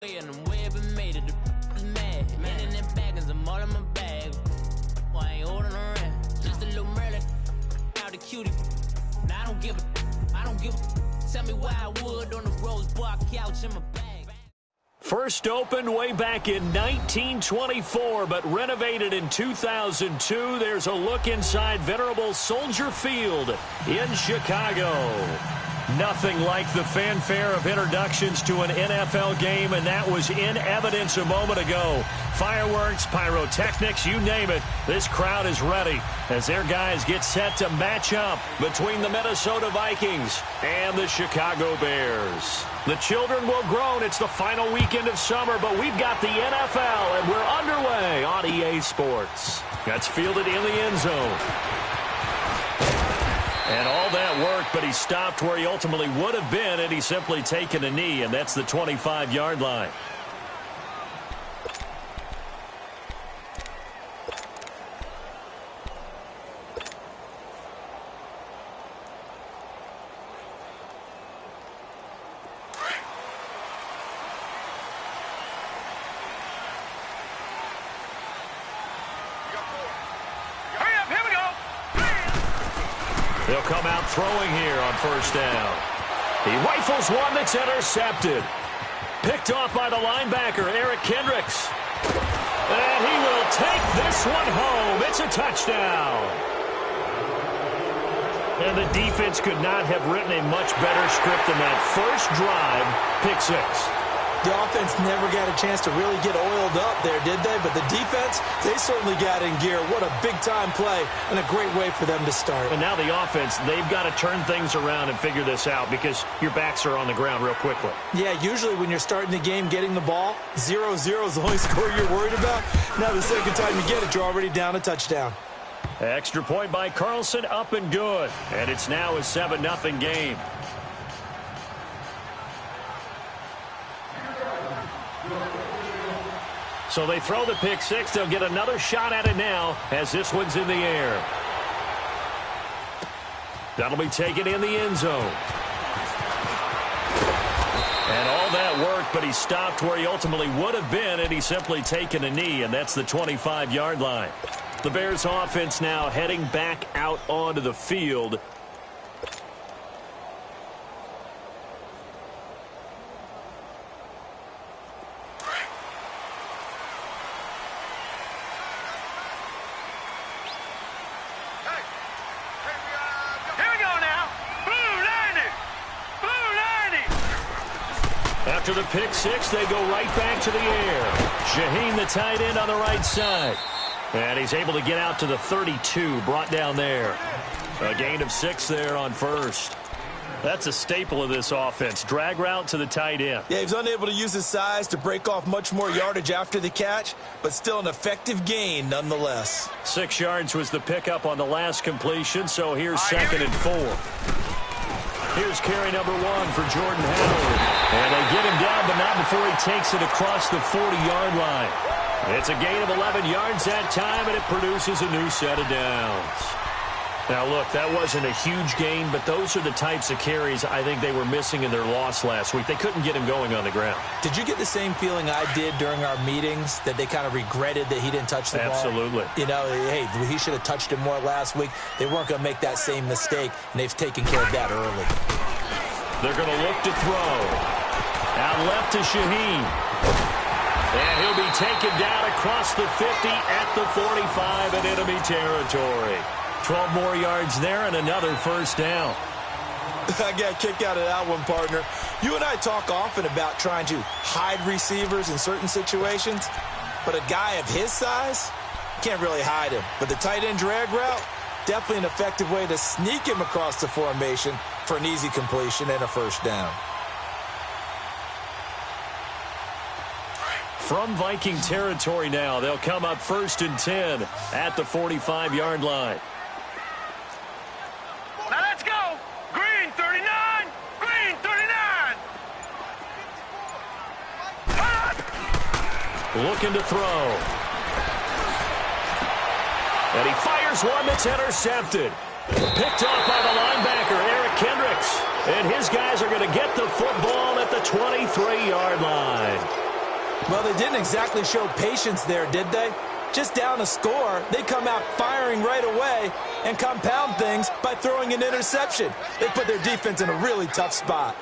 And I'm way up and made it, the mad. Man in them baggins, I'm all in my bag. Well, I ain't holding around. Just a little Merlin, out the cutie. Now I don't give a. Tell me why I would on the rose bar couch in my bag. First opened way back in 1924, but renovated in 2002. There's a look inside venerable Soldier Field in Chicago. Nothing like the fanfare of introductions to an NFL game, and that was in evidence a moment ago. Fireworks, pyrotechnics, you name it. This crowd is ready as their guys get set to match up between the Minnesota Vikings and the Chicago Bears. The children will groan. It's the final weekend of summer, but we've got the NFL, and we're underway on EA Sports. That's fielded in the end zone. And all that worked, but he stopped where he ultimately would have been had he simply taken a knee, and that's the 25-yard line. They'll come out throwing here on first down. He rifles one that's intercepted. Picked off by the linebacker, Eric Kendricks. And he will take this one home. It's a touchdown. And the defense could not have written a much better script than that first drive, pick six. The offense never got a chance to really get oiled up there, did they? But the defense, they certainly got in gear. What a big-time play and a great way for them to start. And now the offense, they've got to turn things around and figure this out because your backs are on the ground real quickly. Yeah, usually when you're starting the game getting the ball, 0-0 is the only score you're worried about. Now the second time you get it, you're already down a touchdown. Extra point by Carlson, up and good. And it's now a 7-0 game. So they throw the pick six. They'll get another shot at it now as this one's in the air. That'll be taken in the end zone. And all that worked, but he stopped where he ultimately would have been had he simply taken a knee, and that's the 25-yard line. The Bears offense now heading back out onto the field. After the pick six, they go right back to the air. Shaheen, the tight end, on the right side. And he's able to get out to the 32, brought down there. A gain of 6 there on first. That's a staple of this offense. Drag route to the tight end. Yeah, he's unable to use his size to break off much more yardage after the catch, but still an effective gain nonetheless. 6 yards was the pickup on the last completion, so here's 2nd and 4. Here's carry number 1 for Jordan Howard. And they get him down, but not before he takes it across the 40-yard line. It's a gain of 11 yards that time, and it produces a new set of downs. Now, look, that wasn't a huge gain, but those are the types of carries I think they were missing in their loss last week. They couldn't get him going on the ground. Did you get the same feeling I did during our meetings, that they kind of regretted that he didn't touch the ball? Absolutely. You know, hey, he should have touched it more last week. They weren't going to make that same mistake, and they've taken care of that early. They're going to look to throw. Out left to Shaheen. And he'll be taken down across the 50 at the 45 in enemy territory. 12 more yards there and another first down. I got a kick out of that one, partner. You and I talk often about trying to hide receivers in certain situations, but a guy of his size, can't really hide him. But the tight end drag route, definitely an effective way to sneak him across the formation for an easy completion and a first down. From Viking territory now, they'll come up 1st and 10 at the 45-yard line. Now let's go. Green 39. Green 39. Looking to throw. And he fires one that's intercepted. Picked off by the linebacker, Eric Kendricks. And his guys are going to get the football at the 23-yard line. Well, they didn't exactly show patience there, did they? Just down a score, they come out firing right away and compound things by throwing an interception. They put their defense in a really tough spot.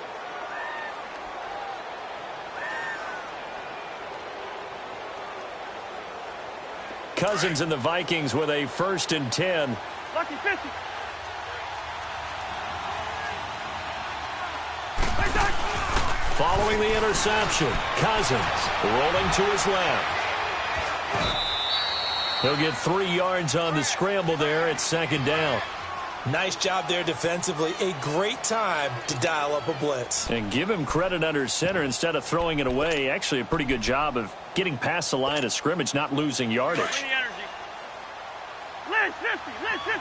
Cousins and the Vikings with a 1st and 10. Lucky 50. Following the interception, Cousins rolling to his left. He'll get 3 yards on the scramble there at 2nd down. Nice job there defensively. A great time to dial up a blitz. And give him credit under center instead of throwing it away. Actually, a pretty good job of getting past the line of scrimmage, not losing yardage. Lynch 50, Lynch 50.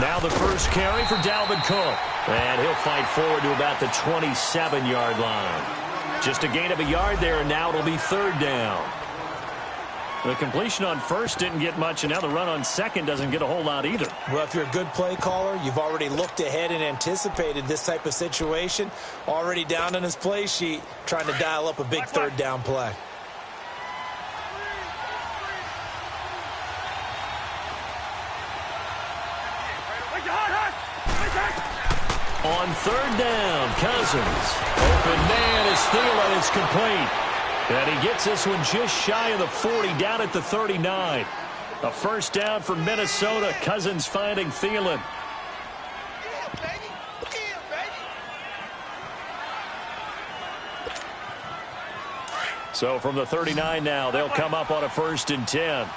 Now the first carry for Dalvin Cook. And he'll fight forward to about the 27-yard line. Just a gain of a yard there, and now it'll be 3rd down. The completion on 1st didn't get much, and now the run on 2nd doesn't get a whole lot either. Well, if you're a good play caller, you've already looked ahead and anticipated this type of situation. Already down on his play sheet, trying to dial up a big 3rd down play. On 3rd down, Cousins. Open man is Thielen. It's complete. And he gets this one just shy of the 40, down at the 39. A 1st down for Minnesota. Cousins finding Thielen. So from the 39 now, they'll come up on a 1st and 10.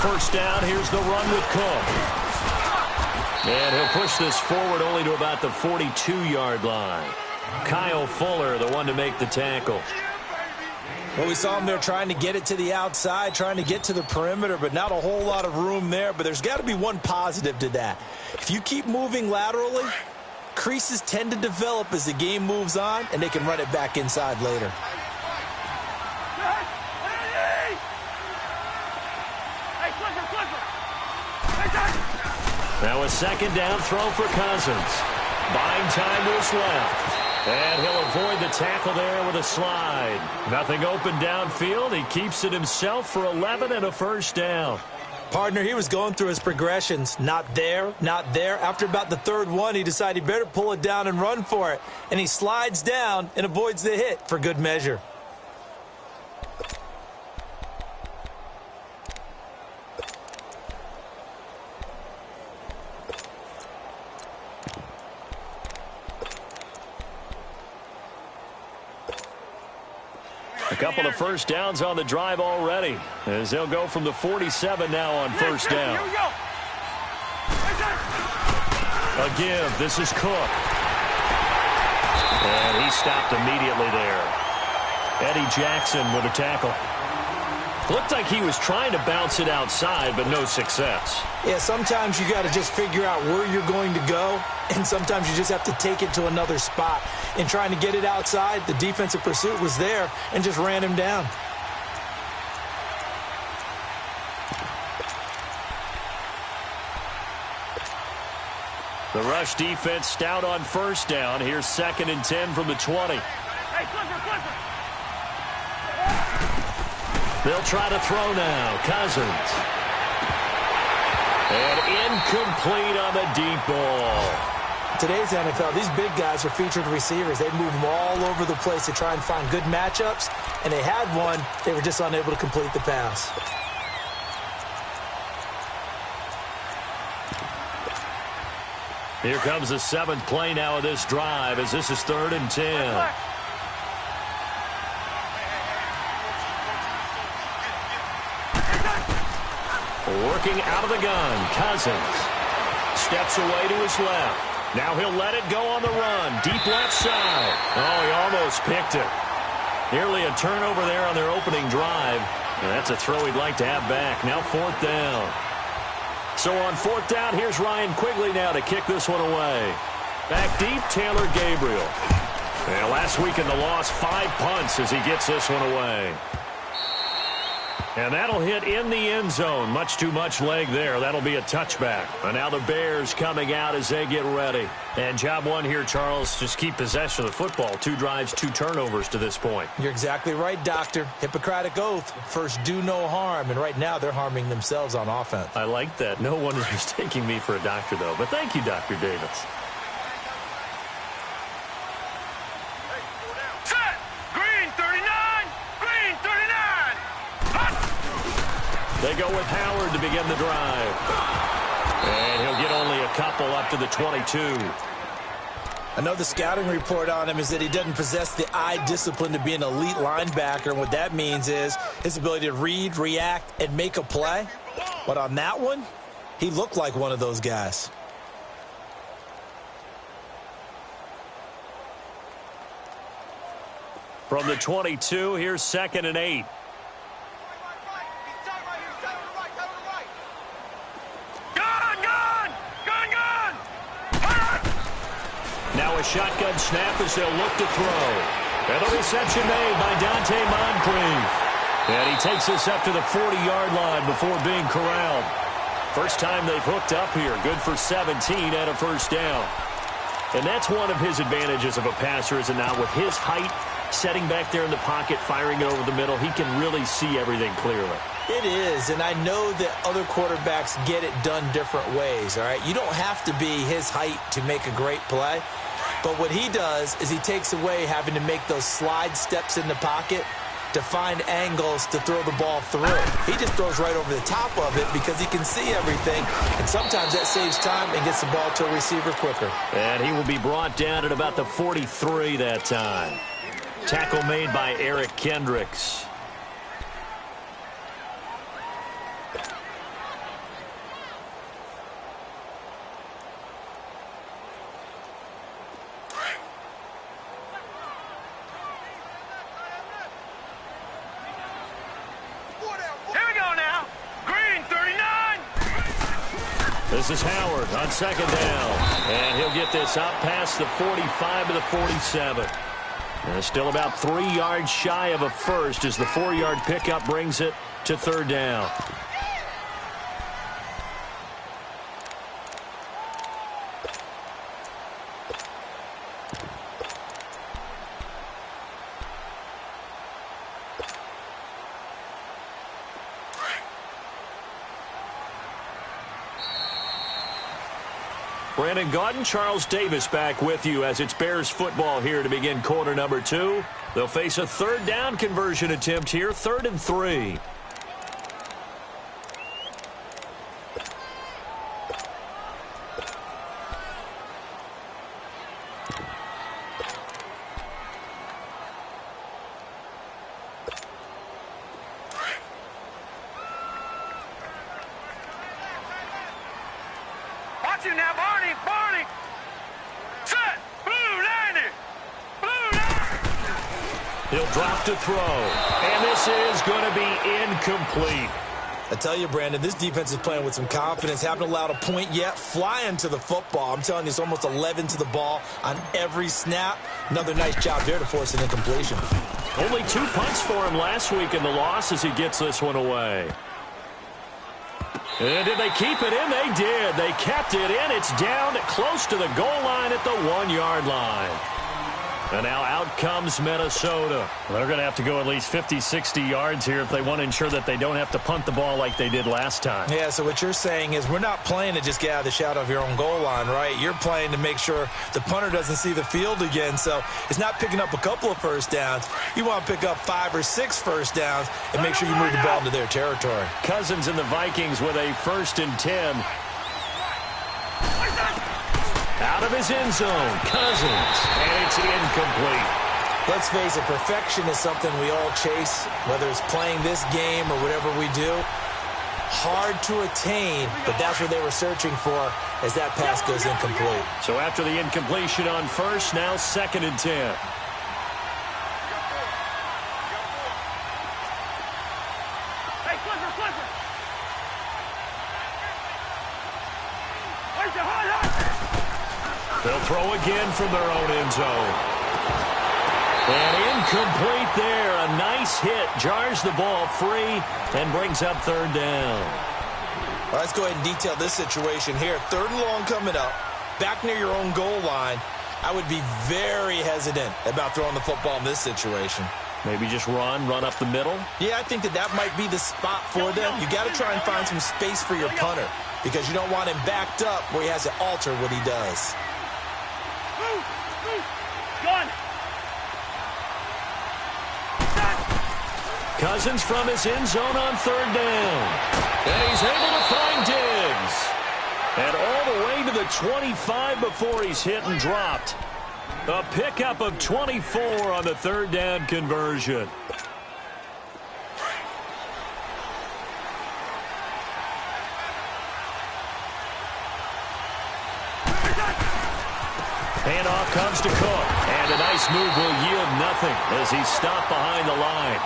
First down, here's the run with Cook. And he'll push this forward only to about the 42-yard line. Kyle Fuller, the one to make the tackle. Well, we saw him there trying to get it to the outside, trying to get to the perimeter, but not a whole lot of room there. But there's got to be one positive to that. If you keep moving laterally, creases tend to develop as the game moves on, and they can run it back inside later. Now a 2nd down throw for Cousins. Buying time to his left. And he'll avoid the tackle there with a slide. Nothing open downfield. He keeps it himself for 11 and a 1st down. Partner, he was going through his progressions. Not there, not there. After about the 3rd one, he decided he better pull it down and run for it. And he slides down and avoids the hit for good measure. A couple of 1st downs on the drive already, as they'll go from the 47 now on 1st down. A give. This is Cook. And he stopped immediately there. Eddie Jackson with a tackle. Looked like he was trying to bounce it outside, but no success. Yeah, sometimes you got to just figure out where you're going to go, and sometimes you just have to take it to another spot. In trying to get it outside, the defensive pursuit was there and just ran him down. The rush defense stout on 1st down. Here's 2nd and 10 from the 20. Hey, Clifford. They'll try to throw now. Cousins. And incomplete on the deep ball. Today's NFL, these big guys are featured receivers. They move them all over the place to try and find good matchups, and they had one. They were just unable to complete the pass. Here comes the 7th play now of this drive, as this is 3rd and 10. Working out of the gun, Cousins. Steps away to his left. Now he'll let it go on the run. Deep left side. Oh, he almost picked it. Nearly a turnover there on their opening drive. And that's a throw he'd like to have back. Now 4th down. So on 4th down, here's Ryan Quigley now to kick this one away. Back deep, Taylor Gabriel. And last week in the loss, 5 punts as he gets this one away. And that'll hit in the end zone. Much too much leg there. That'll be a touchback. And now the Bears coming out as they get ready. And job one here, Charles, just keep possession of the football. 2 drives, 2 turnovers to this point. You're exactly right, Doctor. Hippocratic oath. First, do no harm. And right now, they're harming themselves on offense. I like that. No one is mistaking me for a doctor, though. But thank you, Dr. Davis. Set! Green 39! Green 39! Hot! They go with Howard to begin the drive. And he'll get only a couple up to the 22. I know the scouting report on him is that he doesn't possess the eye discipline to be an elite linebacker. And what that means is his ability to read, react, and make a play. But on that one, he looked like one of those guys. From the 22, here's 2nd and 8. Now a shotgun snap as they'll look to throw. And the reception made by Dante Moncrief. And he takes this up to the 40-yard line before being corralled. First time they've hooked up here. Good for 17 and a first down. And that's one of his advantages of a passer, is it not? With his height, setting back there in the pocket, firing it over the middle, he can really see everything clearly. It is, and I know that other quarterbacks get it done different ways, all right? You don't have to be his height to make a great play. But what he does is he takes away having to make those slide steps in the pocket to find angles to throw the ball through. He just throws right over the top of it because he can see everything, and sometimes that saves time and gets the ball to a receiver quicker. And he will be brought down at about the 43 that time. Tackle made by Eric Kendricks. This is Howard on 2nd down. And he'll get this up past the 45 to the 47. And still about 3 yards shy of a first as the 4-yard pickup brings it to 3rd down. Brandon Gaudin, Charles Davis back with you as it's Bears football here to begin quarter number 2. They'll face a 3rd down conversion attempt here, 3rd and 3. Now, Barney! Set! Blue 90! Blue 90! He'll drop to throw. And this is going to be incomplete. I tell you, Brandon, this defense is playing with some confidence. Haven't allowed a point yet. Flying to the football. I'm telling you, it's almost 11 to the ball on every snap. Another nice job there to force an incompletion. Only 2 punts for him last week in the loss as he gets this one away. And did they keep it in? They did. They kept it in. It's down close to the goal line at the 1-yard line. And now out comes Minnesota. They're going to have to go at least 50, 60 yards here if they want to ensure that they don't have to punt the ball like they did last time. Yeah, so what you're saying is we're not playing to just get out of the shadow of your own goal line, right? You're playing to make sure the punter doesn't see the field again. So it's not picking up a couple of first downs. You want to pick up 5 or 6 first downs and make sure you move the ball into their territory. Cousins and the Vikings with a 1st and 10. Out of his end zone, Cousins, and it's incomplete. Let's face it, perfection is something we all chase, whether it's playing this game or whatever we do. Hard to attain, but that's what they were searching for as that pass goes incomplete. So after the incompletion on 1st, now 2nd and 10. Hey, Clifford! Where's the hard? They'll throw again from their own end zone. And incomplete there. A nice hit. Jars the ball free and brings up third down. Well, let's go ahead and detail this situation here. Third and long coming up. Back near your own goal line. I would be very hesitant about throwing the football in this situation. Maybe just run up the middle? Yeah, I think that might be the spot for them. You got to try and find some space for your punter because you don't want him backed up where he has to alter what he does. Gun. Cousins from his end zone on third down. And he's able to find Diggs. And all the way to the 25 before he's hit and dropped. A pickup of 24 on the third down conversion. Handoff comes to Cook. And a nice move will yield nothing as he's stopped behind the line.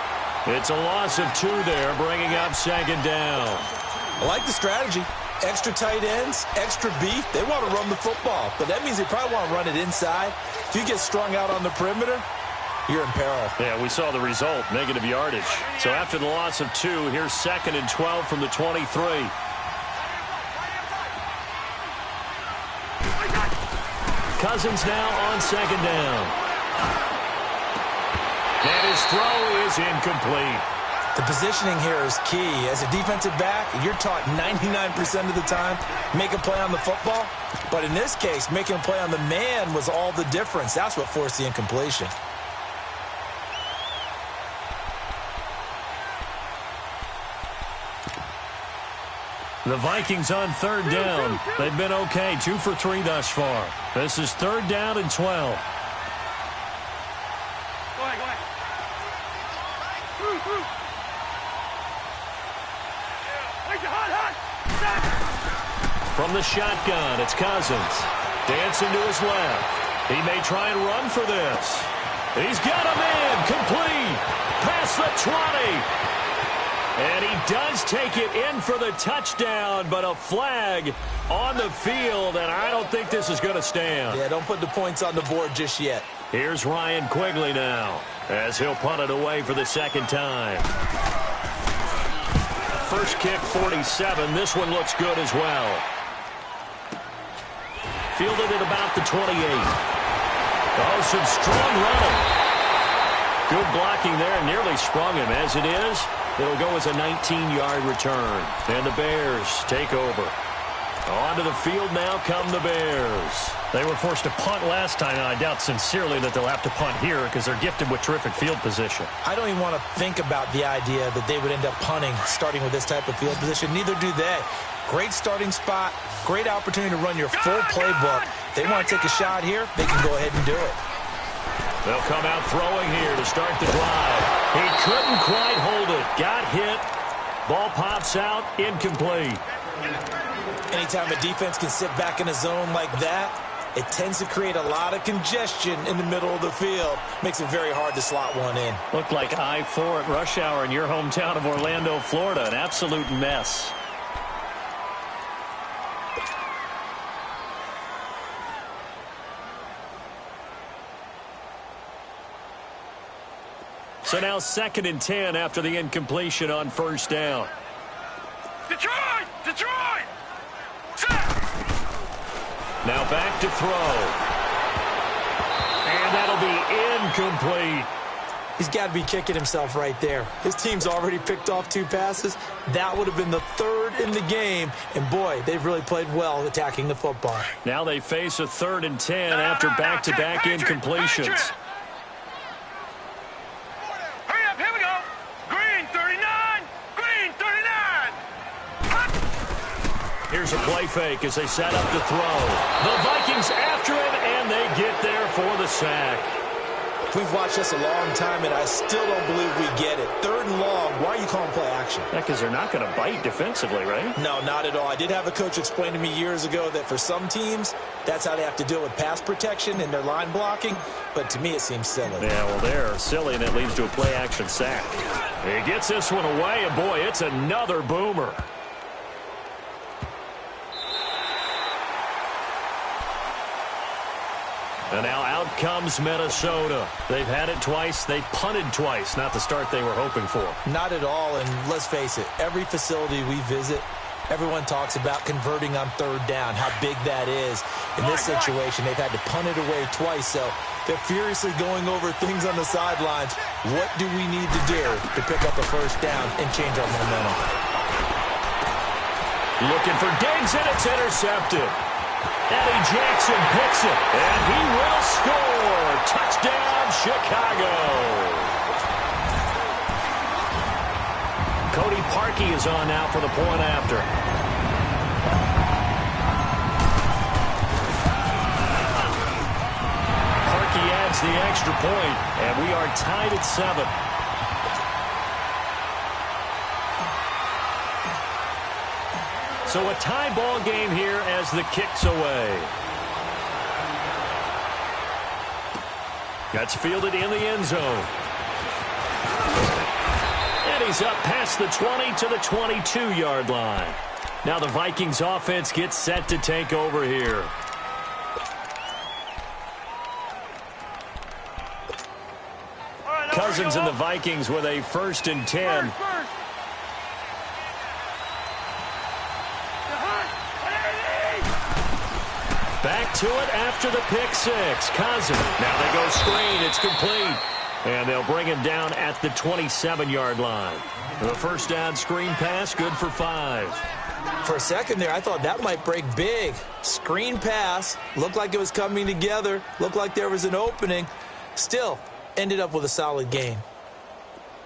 It's a loss of 2 there, bringing up second down. I like the strategy. Extra tight ends, extra beef. They want to run the football, but that means they probably want to run it inside. If you get strung out on the perimeter, you're in peril. Yeah, we saw the result, negative yardage. So after the loss of 2, here's 2nd and 12 from the 23. Cousins now on second down. And his throw is incomplete. The positioning here is key. As a defensive back, you're taught 99% of the time, make a play on the football. But in this case, making a play on the man was all the difference. That's what forced the incompletion. The Vikings on third down. They've been okay, 2 for 3 thus far. This is third down and 12. Go ahead. From the shotgun, it's Cousins. Dancing to his left. He may try and run for this. He's got a man complete. Past the 20. And he does take it in for the touchdown, but a flag on the field, and I don't think this is going to stand. Yeah, don't put the points on the board just yet. Here's Ryan Quigley now, as he'll punt it away for the second time. First kick, 47. This one looks good as well. Fielded at about the 28. Oh, some strong running. Good blocking there, nearly sprung him. As it is, it'll go as a 19-yard return. And the Bears take over. Onto the field now come the Bears. They were forced to punt last time, and I doubt sincerely that they'll have to punt here because they're gifted with terrific field position. I don't even want to think about the idea that they would end up punting starting with this type of field position. Neither do they. Great starting spot, great opportunity to run your full playbook. If they want to take a shot here, they can go ahead and do it. They'll come out throwing here to start the drive. He couldn't quite hold it. Got hit. Ball pops out. Incomplete. Anytime a defense can sit back in a zone like that, it tends to create a lot of congestion in the middle of the field. Makes it very hard to slot one in. Looked like I-4 at rush hour in your hometown of Orlando, Florida. An absolute mess. So now 2nd and 10 after the incompletion on first down. Detroit! Now back to throw. And that'll be incomplete. He's got to be kicking himself right there. His team's already picked off 2 passes. That would have been the 3rd in the game. And, boy, they've really played well attacking the football. Now they face a 3rd and 10 after back-to-back incompletions. Hurry up, here we go. Green 39. Here's a play fake as they set up to throw. The Vikings after it, and they get there for the sack. We've watched this a long time, and I still don't believe we get it. 3rd and long, why are you calling play action? Yeah, because they're not going to bite defensively, right? No, not at all. I did have a coach explain to me years ago that for some teams, that's how they have to deal with pass protection and their line blocking. But to me, it seems silly. Yeah, well, they're silly, and it leads to a play action sack. He gets this one away, and boy, it's another boomer. And now out comes Minnesota. They've had it twice. They've punted twice. Not the start they were hoping for. Not at all, and let's face it, every facility we visit, everyone talks about converting on third down, how big that is. In this situation, they've had to punt it away twice, so they're furiously going over things on the sidelines. What do we need to do to pick up a first down and change our momentum? Looking for Diggs, and it's intercepted. Eddie Jackson picks it, and he will score. Touchdown, Chicago. Cody Parkey is on now for the point after. Parkey adds the extra point, and we are tied at 7. So a tie ball game here as the kick's away. That's fielded in the end zone. And he's up past the 20 to the 22-yard line. Now the Vikings offense gets set to take over here. Cousins and the Vikings with a 1st and 10. Back to it after the pick six. Cousins. Now they go screen. It's complete. And they'll bring him down at the 27-yard line. The first down screen pass, good for 5. For a second there, I thought that might break big. Screen pass. Looked like it was coming together. Looked like there was an opening. Still, ended up with a solid gain.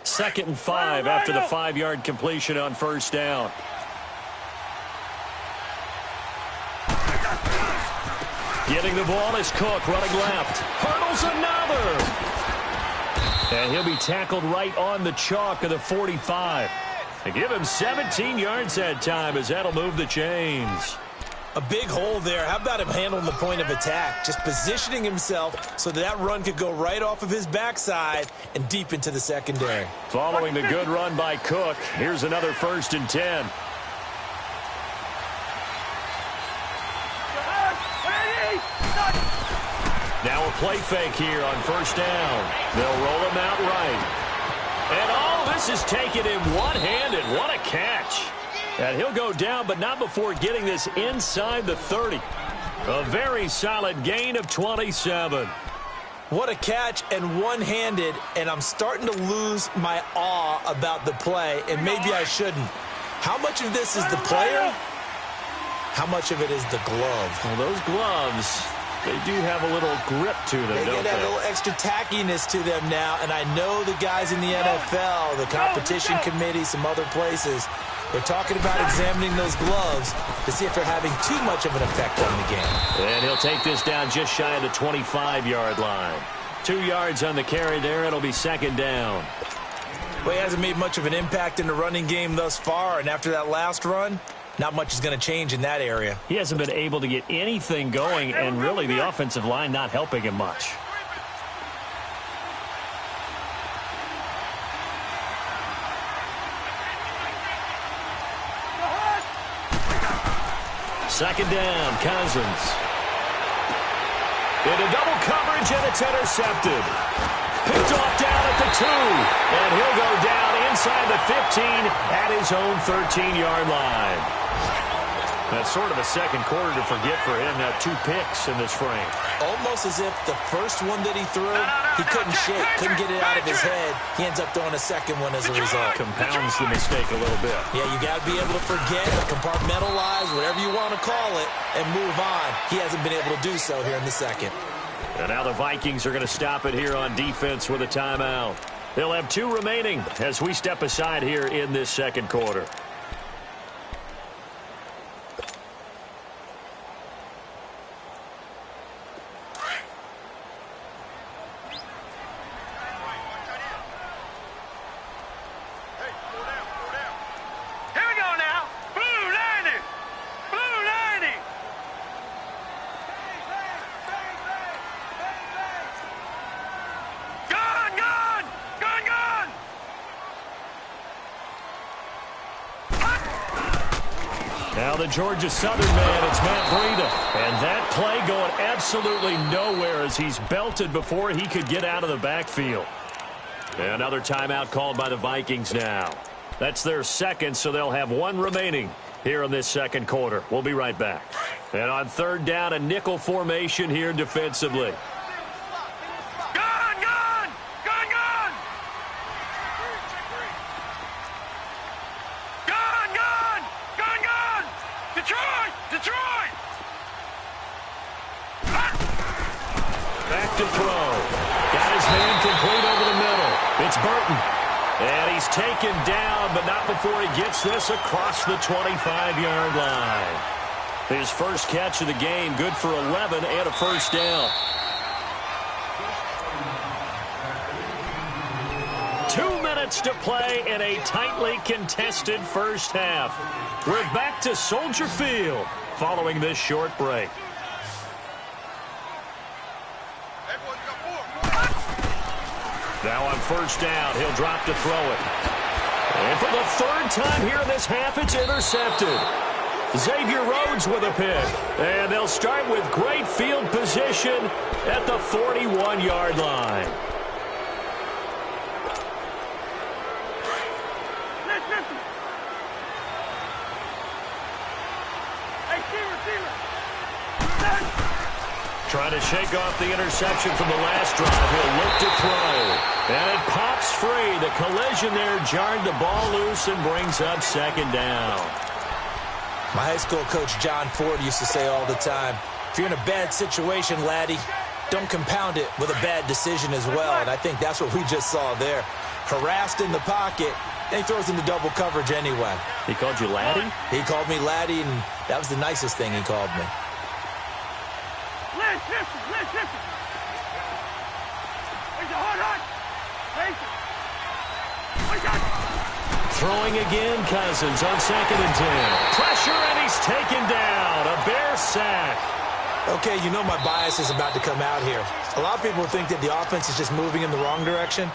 2nd and 5 after the 5-yard completion on first down. Getting the ball is Cook, running left. Hurdles another. And he'll be tackled right on the chalk of the 45. They give him 17 yards that time as that'll move the chains. A big hole there. How about him handling the point of attack? Just positioning himself so that run could go right off of his backside and deep into the secondary. Following the good run by Cook, here's another 1st and 10. Now a play fake here on first down. They'll roll him out right. And this is taking him one-handed. What a catch. And he'll go down, but not before getting this inside the 30. A very solid gain of 27. What a catch and one-handed, and I'm starting to lose my awe about the play, and maybe I shouldn't. How much of this is the player? How much of it is the glove? Well, those gloves, they do have a little grip to them, They don't get they? a little extra tackiness to them now, and I know the guys in the NFL, the competition committee, some other places, they're talking about examining those gloves to see if they're having too much of an effect on the game. And he'll take this down just shy of the 25-yard line. 2 yards on the carry there. It'll be 2nd down. Well, he hasn't made much of an impact in the running game thus far, and after that last run, not much is going to change in that area. He hasn't been able to get anything going, and really the offensive line not helping him much. Second down, Cousins. Into double coverage, and it's intercepted. Picked off down at the 2, and he'll go down inside the 15 at his own 13-yard line. That's sort of a second quarter to forget for him. Now 2 picks in this frame. Almost as if the first one that he threw, he couldn't shake, couldn't get it out of his head. He ends up throwing a second one as a result. Compounds the mistake a little bit. Yeah, you got to be able to forget, compartmentalize, whatever you want to call it, and move on. He hasn't been able to do so here in the second. And now the Vikings are going to stop it here on defense with a timeout. They'll have 2 remaining as we step aside here in this second quarter. Now the Georgia Southern man, it's Matt Breida. And that play going absolutely nowhere as he's belted before he could get out of the backfield. Another timeout called by the Vikings now. That's their second, so they'll have one remaining here in this second quarter. We'll be right back. And on third down, a nickel formation here defensively. Gun, gun! Gun, gun! Gun, gun! Gun, gun! Detroit! Detroit! Back to throw. Got his hand complete over the middle. It's Burton. And he's taken down, but not before he gets this across the 25-yard line. His first catch of the game, good for 11 and a first down. 2 minutes to play in a tightly contested first half. We're back to Soldier Field following this short break. Now on first down, he'll drop to throw it. And for the third time here in this half, it's intercepted. Xavier Rhodes with a pick. And they'll start with great field position at the 41-yard line. Trying to shake off the interception from the last drive. He'll look to throw. And it pops free. The collision there jarred the ball loose and brings up second down. My high school coach, John Ford, used to say all the time, if you're in a bad situation, laddie, don't compound it with a bad decision as well. And I think that's what we just saw there. Harassed in the pocket, and he throws into double coverage anyway. He called you laddie? He called me laddie, and that was the nicest thing he called me. Throwing again, Cousins on 2nd and 10. Pressure, and he's taken down. A Bear sack. Okay, you know my bias is about to come out here. A lot of people think that the offense is just moving in the wrong direction.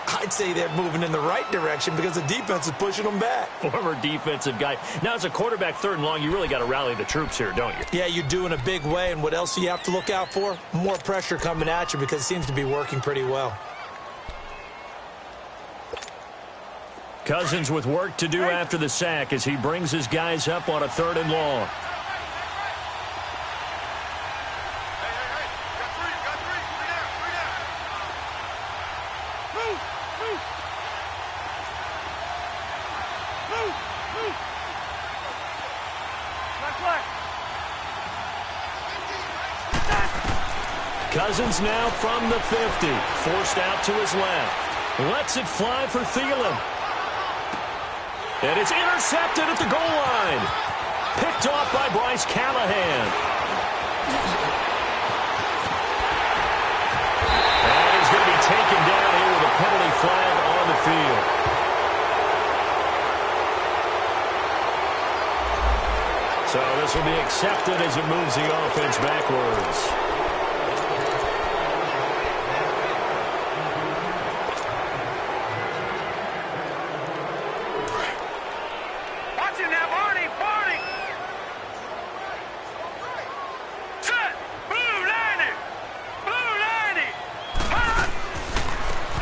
I'd say they're moving in the right direction because the defense is pushing them back. Former defensive guy. Now, as a quarterback, 3rd and long, you really got to rally the troops here, don't you? Yeah, you do in a big way. And what else do you have to look out for? More pressure coming at you because it seems to be working pretty well. Cousins with work to do after the sack as he brings his guys up on a 3rd and long. Cousins now from the 50. Forced out to his left. Lets it fly for Thielen. And it's intercepted at the goal line. Picked off by Bryce Callahan. And he's going to be taken down here with a penalty flag on the field. So this will be accepted as it moves the offense backwards.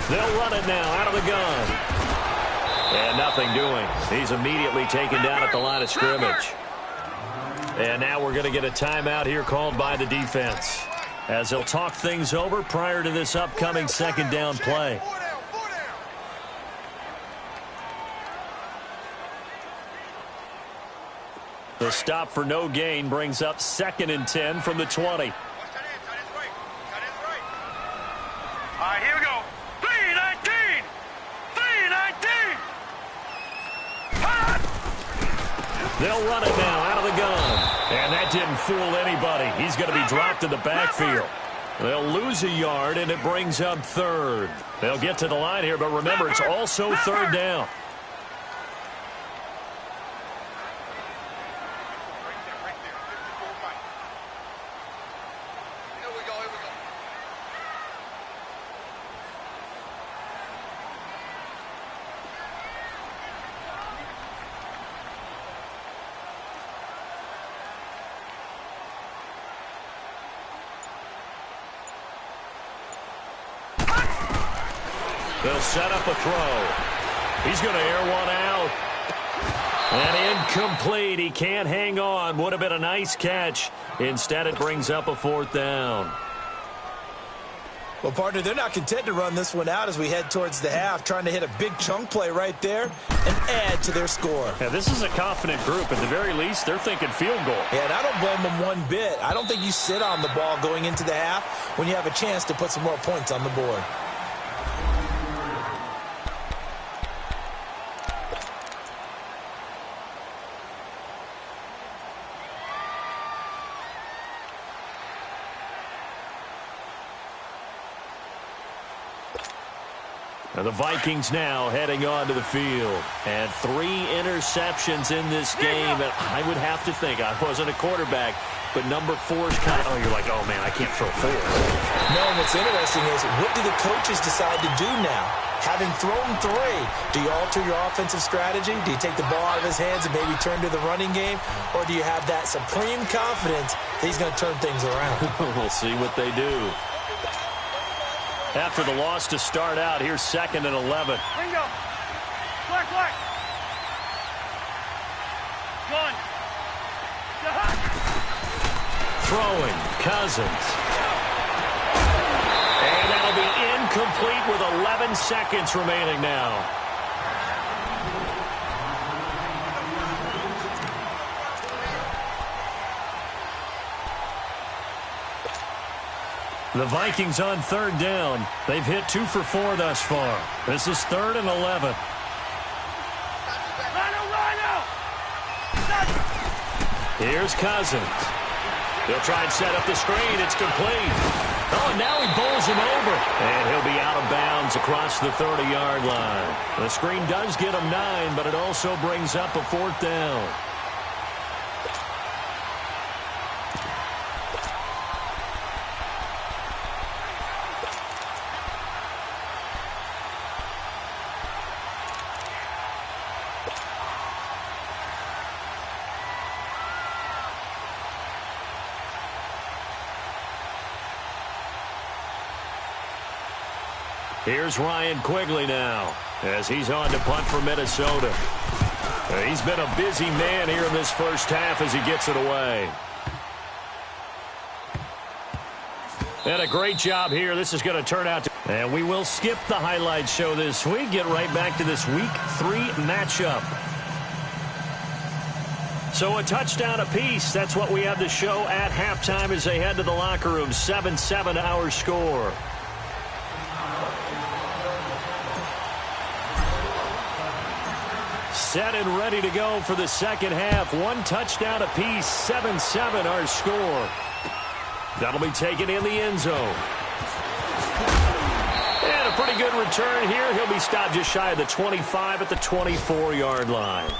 They'll run it now out of the gun. And nothing doing. He's immediately taken down at the line of scrimmage. And now we're going to get a timeout here called by the defense as they'll talk things over prior to this upcoming 2nd down play. The stop for no gain brings up 2nd and 10 from the 20. All right, here we go. 3-19! 3-19! They'll run it now out of the gun. And that didn't fool anybody. He's going to be dropped in the backfield. They'll lose a yard, and it brings up 3rd. They'll get to the line here, but remember, it's also 3rd down. They'll set up a throw. He's going to air one out. And incomplete. He can't hang on. Would have been a nice catch. Instead, it brings up a 4th down. Well, partner, they're not content to run this one out as we head towards the half, trying to hit a big chunk play right there and add to their score. Yeah, this is a confident group. At the very least, they're thinking field goal. Yeah, and I don't blame them one bit. I don't think you sit on the ball going into the half when you have a chance to put some more points on the board. And the Vikings now heading onto the field. And 3 interceptions in this game. And I would have to think, I wasn't a quarterback, but number 4 is kind of, oh, you're like, oh, man, I can't throw 4. No, and what's interesting is, what do the coaches decide to do now? Having thrown 3, do you alter your offensive strategy? Do you take the ball out of his hands and maybe turn to the running game? Or do you have that supreme confidence that he's going to turn things around? We'll see what they do. After the loss to start out, here's 2nd and 11. Bingo. Black. Gun. Throwing, Cousins. And that'll be incomplete with 11 seconds remaining now. The Vikings on 3rd down. They've hit 2 for 4 thus far. This is 3rd and 11. Here's Cousins. He'll try and set up the screen. It's complete. Oh, and now he bowls him over. And he'll be out of bounds across the 30-yard line. The screen does get him 9, but it also brings up a 4th down. Here's Ryan Quigley now as he's on to punt for Minnesota. He's been a busy man here in this first half as he gets it away. And a great job here. This is going to turn out to... And we will skip the highlight show this week. Get right back to this Week 3 matchup. So a touchdown apiece. That's what we have to show at halftime as they head to the locker room. 7-7 our score. Set and ready to go for the second half. 1 touchdown apiece. 7-7 our score. That'll be taken in the end zone. And a pretty good return here. He'll be stopped just shy of the 25 at the 24-yard line.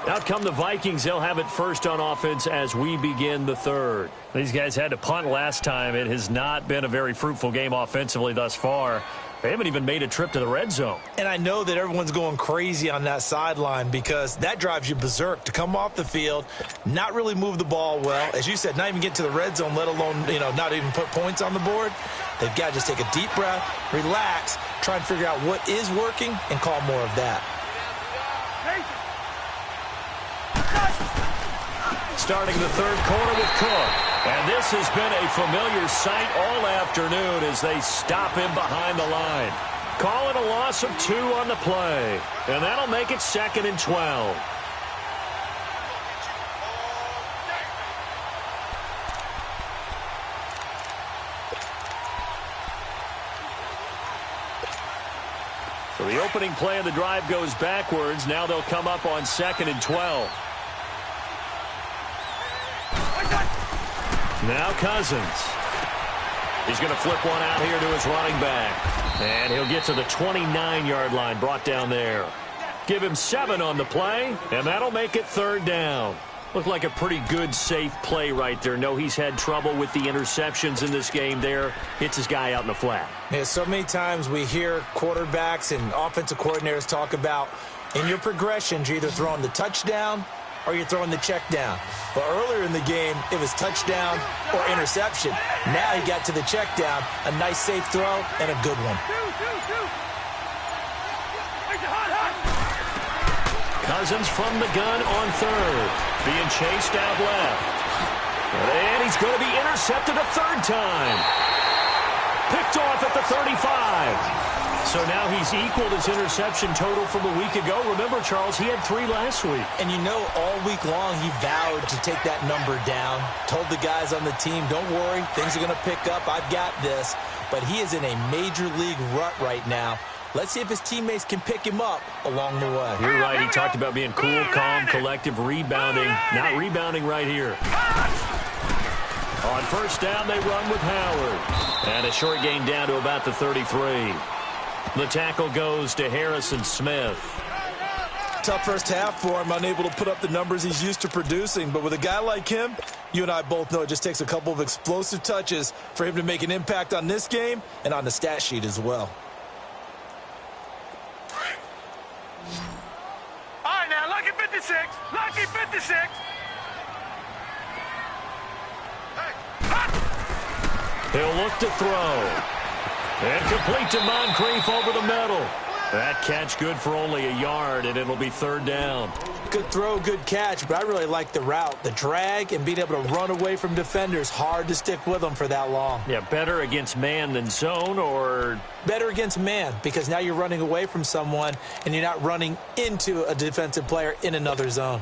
Out come the Vikings. They'll have it first on offense as we begin the third. These guys had to punt last time. It has not been a very fruitful game offensively thus far. They haven't even made a trip to the red zone. And I know that everyone's going crazy on that sideline because that drives you berserk to come off the field, not really move the ball well. As you said, not even get to the red zone, let alone, not even put points on the board. They've got to just take a deep breath, relax, try and figure out what is working, and call more of that. Starting the third quarter with Cook. And this has been a familiar sight all afternoon as they stop him behind the line. Calling a loss of 2 on the play. And that'll make it 2nd and 12. So the opening play of the drive goes backwards. Now they'll come up on 2nd and 12. Now Cousins. He's going to flip one out here to his running back. And he'll get to the 29-yard line, brought down there. Give him 7 on the play, and that'll make it 3rd down. Looked like a pretty good, safe play right there. No, he's had trouble with the interceptions in this game there. Hits his guy out in the flat. Yeah, so many times we hear quarterbacks and offensive coordinators talk about in your progressions, you're either throwing the touchdown or you're throwing the check down. But earlier in the game, it was touchdown or interception. Now he got to the check down, a nice safe throw, and a good one. Cousins from the gun on third. Being chased out left. And he's going to be intercepted a third time. Picked off at the 35. So now he's equaled his interception total from a week ago. Remember, Charles, he had 3 last week. And you know, all week long he vowed to take that number down. Told the guys on the team, don't worry, things are going to pick up. I've got this. But he is in a major league rut right now. Let's see if his teammates can pick him up along the way. You're right. He talked about being cool, calm, collective, rebounding. Not rebounding right here. On first down, they run with Howard. And a short gain down to about the 33. The tackle goes to Harrison Smith. Tough first half for him, unable to put up the numbers he's used to producing. But with a guy like him, you and I both know it just takes a couple of explosive touches for him to make an impact on this game and on the stat sheet as well. All right, now, lucky 56. Lucky 56. He'll look to throw. And complete to Moncrief over the middle. That catch good for only a yard, and it'll be third down. Good throw, good catch, but I really like the route. The drag and being able to run away from defenders. Hard to stick with them for that long. Yeah, better against man than zone, or? Better against man, because now you're running away from someone, and you're not running into a defensive player in another zone.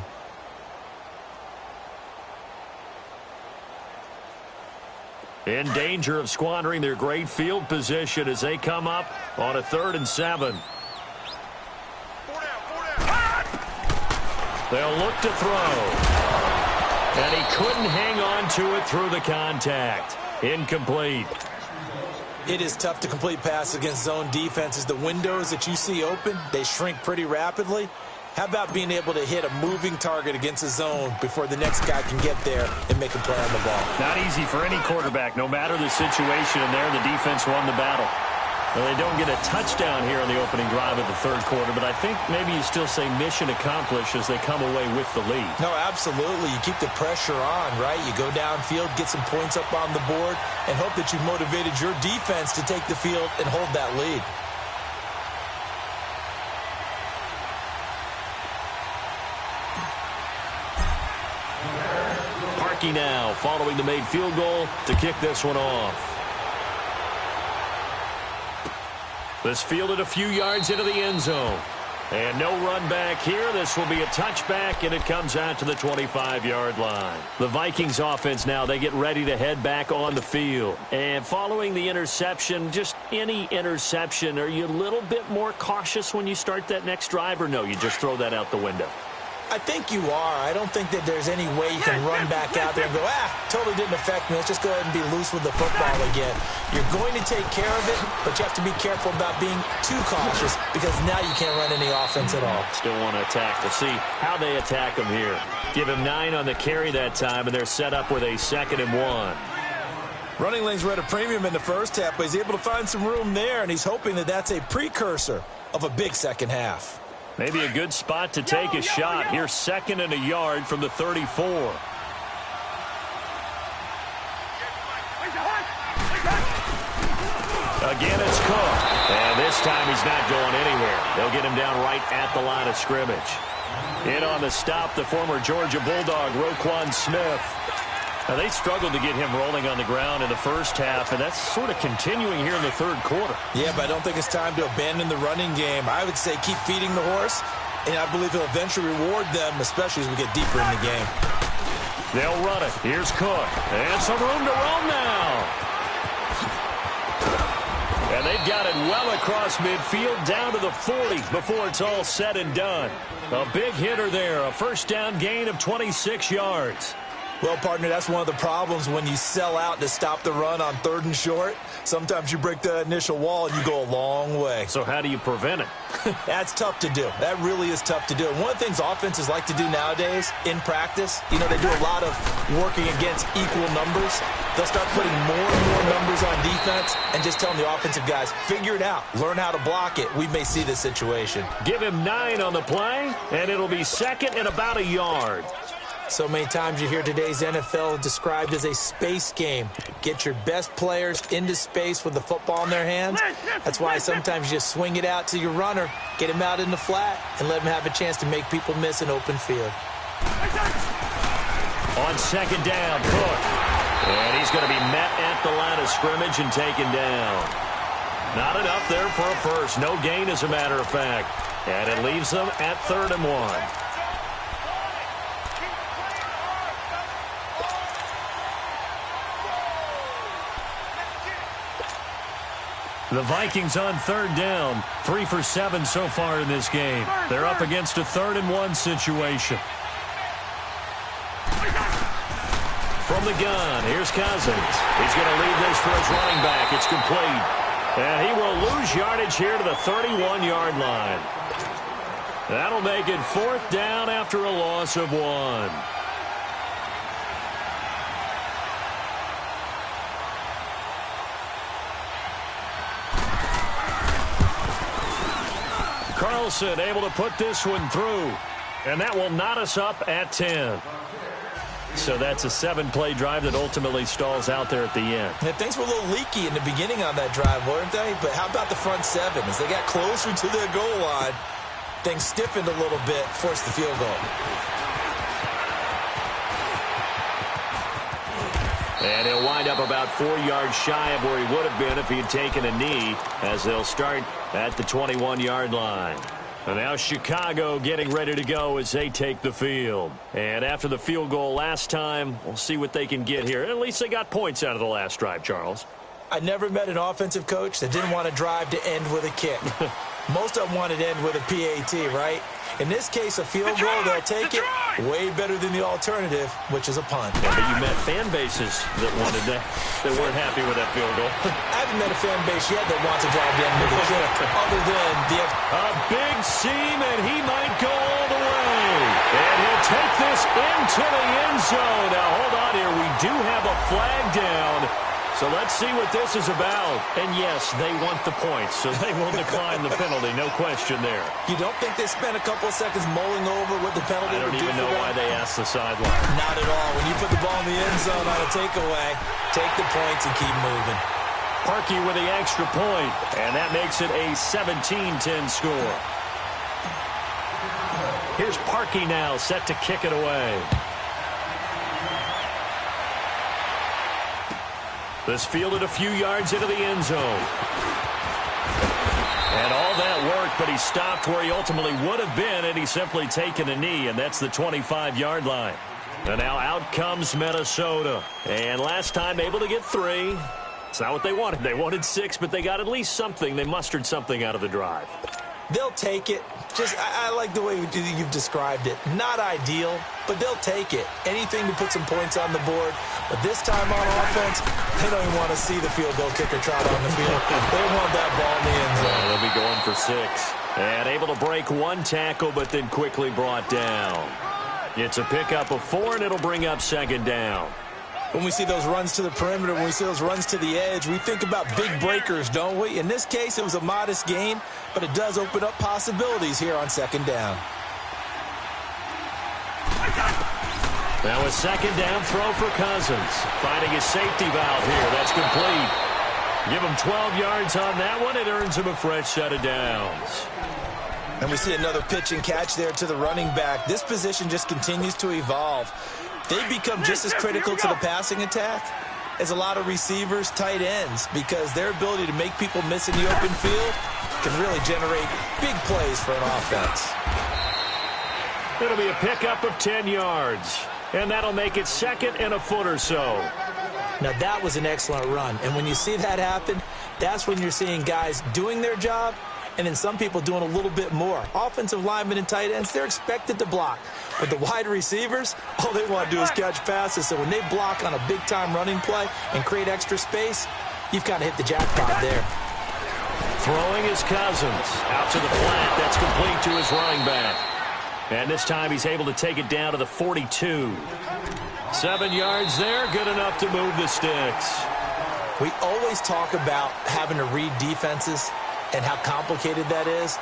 In danger of squandering their great field position as they come up on a 3rd and 7. They'll look to throw. And he couldn't hang on to it through the contact. Incomplete. It is tough to complete passes against zone defenses. The windows that you see open, they shrink pretty rapidly. How about being able to hit a moving target against a zone before the next guy can get there and make a play on the ball? Not easy for any quarterback. No matter the situation in there, the defense won the battle. Well, they don't get a touchdown here on the opening drive of the 3rd quarter, but I think maybe you still say mission accomplished as they come away with the lead. No, absolutely. You keep the pressure on, right? You go downfield, get some points up on the board, and hope that you've motivated your defense to take the field and hold that lead. Now following the made field goal to kick this one off. This fielded a few yards into the end zone. And no run back here. This will be a touchback, and it comes out to the 25-yard line. The Vikings offense now, they get ready to head back on the field. And following the interception, just any interception, are you a little bit more cautious when you start that next drive, or no, you just throw that out the window? I think you are. I don't think that there's any way you can run back out there and go, totally didn't affect me. Let's just go ahead and be loose with the football again. You're going to take care of it, but you have to be careful about being too cautious because now you can't run any offense at all. Still want to attack. We'll see how they attack him here. Give him 9 on the carry that time, and they're set up with a 2nd and 1. Running lanes were at a premium in the first half, but he's able to find some room there, and he's hoping that that's a precursor of a big second half. Maybe a good spot to take a shot. Here's 2nd and a yard from the 34. Again, it's Cook. And this time he's not going anywhere. They'll get him down right at the line of scrimmage. In on the stop, the former Georgia Bulldog, Roquan Smith. Now, they struggled to get him rolling on the ground in the first half, and that's sort of continuing here in the 3rd quarter. Yeah, but I don't think it's time to abandon the running game. I would say keep feeding the horse, and I believe he'll eventually reward them, especially as we get deeper in the game. They'll run it. Here's Cook. And some room to roam now. And they've got it well across midfield, down to the 40 before it's all said and done. A big hitter there, a first down gain of 26 yards. Well, partner, that's one of the problems when you sell out to stop the run on 3rd and short. Sometimes you break the initial wall and you go a long way. So how do you prevent it? That's tough to do. That really is tough to do. And one of the things offenses like to do nowadays in practice, you know, they do a lot of working against equal numbers. They'll start putting more and more numbers on defense and just telling the offensive guys, figure it out. Learn how to block it. We may see this situation. Give him 9 on the play, and it'll be 2nd and about a yard. So many times you hear today's NFL described as a space game. Get your best players into space with the football in their hands. That's why sometimes you just swing it out to your runner, get him out in the flat, and let him have a chance to make people miss an open field. On second down, Cook. And he's going to be met at the line of scrimmage and taken down. Not enough there for a first. No gain, as a matter of fact. And it leaves them at 3rd and 1. The Vikings on 3rd down. 3 for 7 so far in this game. They're up against a 3rd and 1 situation. From the gun, here's Cousins. He's going to leave this for his running back. It's complete. And he will lose yardage here to the 31-yard line. That'll make it 4th down after a loss of 1. Carlson able to put this one through. And that will knot us up at 10. So that's a 7-play drive that ultimately stalls out there at the end. Yeah, things were a little leaky in the beginning on that drive, weren't they? But how about the front 7? As they got closer to their goal line, things stiffened a little bit, forced the field goal. And he'll wind up about 4 yards shy of where he would have been if he had taken a knee, as they'll start at the 21-yard line. And now Chicago getting ready to go as they take the field. And after the field goal last time, we'll see what they can get here. At least they got points out of the last drive, Charles. I never met an offensive coach that didn't want to drive to end with a kick. Most of them wanted to end with a PAT, right? In this case, a field goal, they'll take it. Way better than the alternative, which is a punt. Yeah, but you met fan bases that wanted that, that weren't happy with that field goal. I haven't met a fan base yet that wants to drive to end with a kick, other than a big seam, and he might go all the way. And he'll take this into the end zone. Now, hold on here. We do have a flag down. So let's see what this is about. And yes, they want the points, so they will decline the penalty. No question there. You don't think they spent a couple of seconds mulling over what the penalty would do? I don't even know why they asked the sideline. Not at all. When you put the ball in the end zone on a takeaway, take the points and keep moving. Parkey with the extra point, and that makes it a 17-10 score. Here's Parkey now, set to kick it away. This fielded a few yards into the end zone. And all that worked, but he stopped where he ultimately would have been, and he's simply taken a knee, and that's the 25-yard line. And now out comes Minnesota. And last time able to get 3. It's not what they wanted. They wanted 6, but they got at least something. They mustered something out of the drive. They'll take it. I like the way you've described it. Not ideal, but they'll take it. Anything to put some points on the board. But this time on offense, they don't even want to see the field goal kicker trot on the field. They want that ball in the end zone. They'll be going for 6. And able to break 1 tackle, but then quickly brought down. It's a pickup of 4, and it'll bring up 2nd down. When we see those runs to the perimeter, when we see those runs to the edge, we think about big breakers, don't we? In this case, it was a modest gain, but it does open up possibilities here on 2nd down. Now a 2nd down throw for Cousins. Finding his safety valve here. That's complete. Give him 12 yards on that one. It earns him a fresh set of downs. And we see another pitch and catch there to the running back. This position just continues to evolve. They become just as critical to the passing attack as a lot of receivers, tight ends, because their ability to make people miss in the open field can really generate big plays for an offense. It'll be a pickup of 10 yards, and that'll make it 2nd and a foot or so. Now, that was an excellent run, and when you see that happen, that's when you're seeing guys doing their job and then some people doing a little bit more. Offensive linemen and tight ends, they're expected to block. But the wide receivers, all they want to do is catch passes. So when they block on a big-time running play and create extra space, you've kind of hit the jackpot there. Throwing is Cousins. Out to the flat. That's complete to his running back. And this time he's able to take it down to the 42. 7 yards there. Good enough to move the sticks. We always talk about having to read defenses and how complicated that is.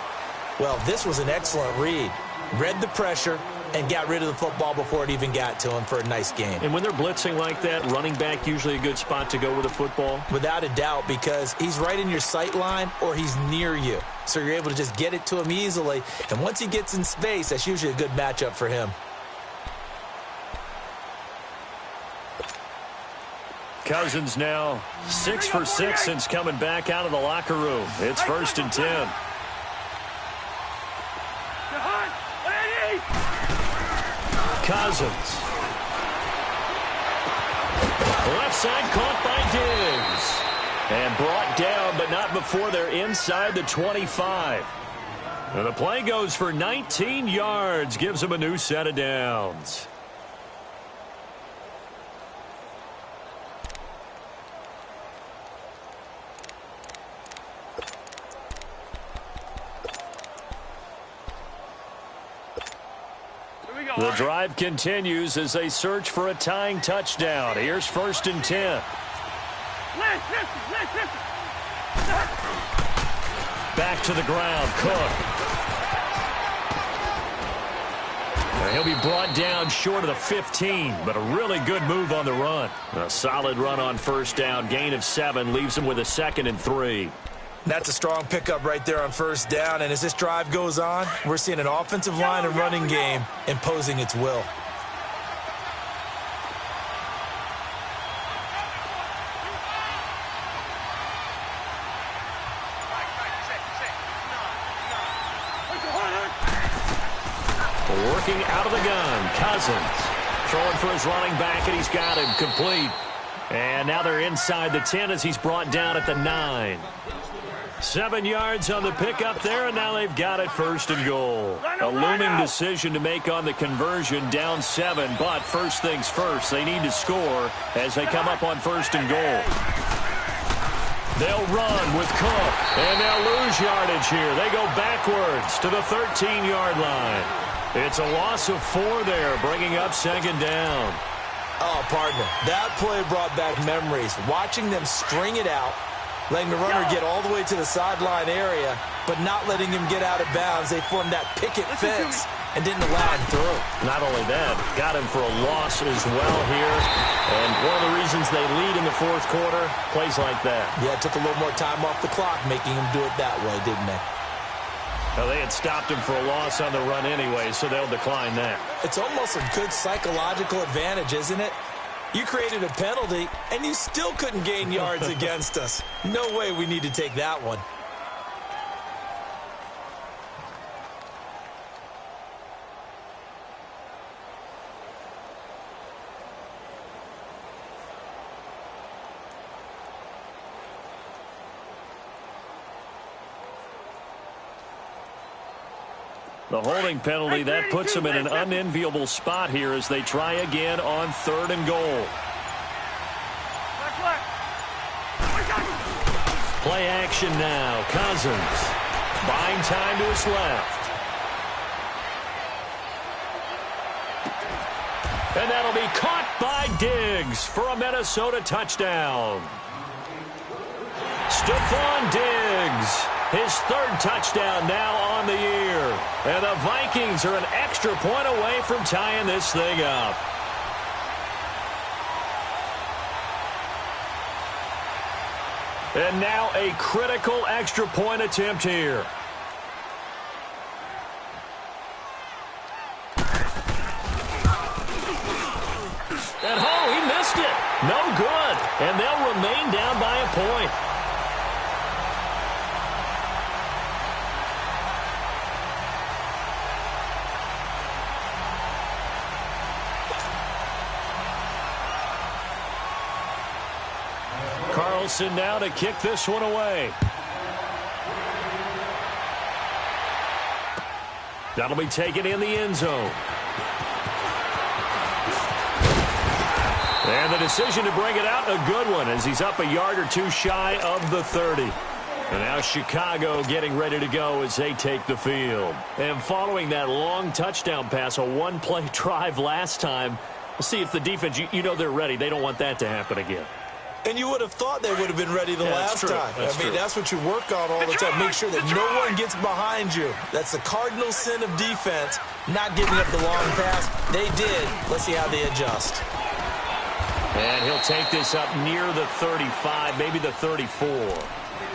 Well, this was an excellent read. Read the pressure and got rid of the football before it even got to him for a nice gain. And when they're blitzing like that, running back usually a good spot to go with the football? Without a doubt, because he's right in your sight line or he's near you. So you're able to just get it to him easily. And once he gets in space, that's usually a good matchup for him. Cousins now 6 for 6 since coming back out of the locker room. It's 1st and 10. Cousins. Left side caught by Diggs. And brought down, but not before they're inside the 25. And the play goes for 19 yards. Gives them a new set of downs. The drive continues as they search for a tying touchdown. Here's 1st and 10. Back to the ground, Cook. He'll be brought down short of the 15, but a really good move on the run. A solid run on 1st down. Gain of 7 leaves him with a 2nd and 3. That's a strong pickup right there on 1st down. And as this drive goes on, we're seeing an offensive line and running game imposing its will. Working out of the gun, Cousins. Throwing for his running back, and he's got him complete. And now they're inside the 10 as he's brought down at the 9. 7 yards on the pickup there, and now they've got it 1st and goal. A looming decision to make on the conversion, down 7, but first things first, they need to score as they come up on 1st and goal. They'll run with Cook, and they'll lose yardage here. They go backwards to the 13-yard line. It's a loss of 4 there, bringing up 2nd down. Oh, partner, that play brought back memories. Watching them string it out, letting the runner get all the way to the sideline area, but not letting him get out of bounds. They formed that picket fence and didn't allow him through. Not only that, got him for a loss as well here. And one of the reasons they lead in the 4th quarter, plays like that. Yeah, it took a little more time off the clock, making him do it that way, didn't they? Well, they had stopped him for a loss on the run anyway, so they'll decline that. It's almost a good psychological advantage, isn't it? You created a penalty, and you still couldn't gain yards against us. No way we need to take that one. The holding penalty, that puts them in an unenviable spot here as they try again on 3rd and goal. Play action now. Cousins buying time to his left. And that'll be caught by Diggs for a Minnesota touchdown. Stephon Diggs, his 3rd touchdown now on the year. And the Vikings are an extra point away from tying this thing up. And now a critical extra point attempt here. And he missed it. No good. And they'll remain down by a point. Carlson now to kick this one away. That'll be taken in the end zone. And the decision to bring it out, a good one, as he's up a yard or 2 shy of the 30. And now Chicago getting ready to go as they take the field. And following that long touchdown pass, a 1-play drive last time, we'll see if the defense, you know they're ready. They don't want that to happen again. And you would have thought they would have been ready the last time. That's what you work on all the time. Make sure that no one gets behind you. That's the cardinal sin of defense, not giving up the long pass. They did. Let's see how they adjust. And he'll take this up near the 35, maybe the 34.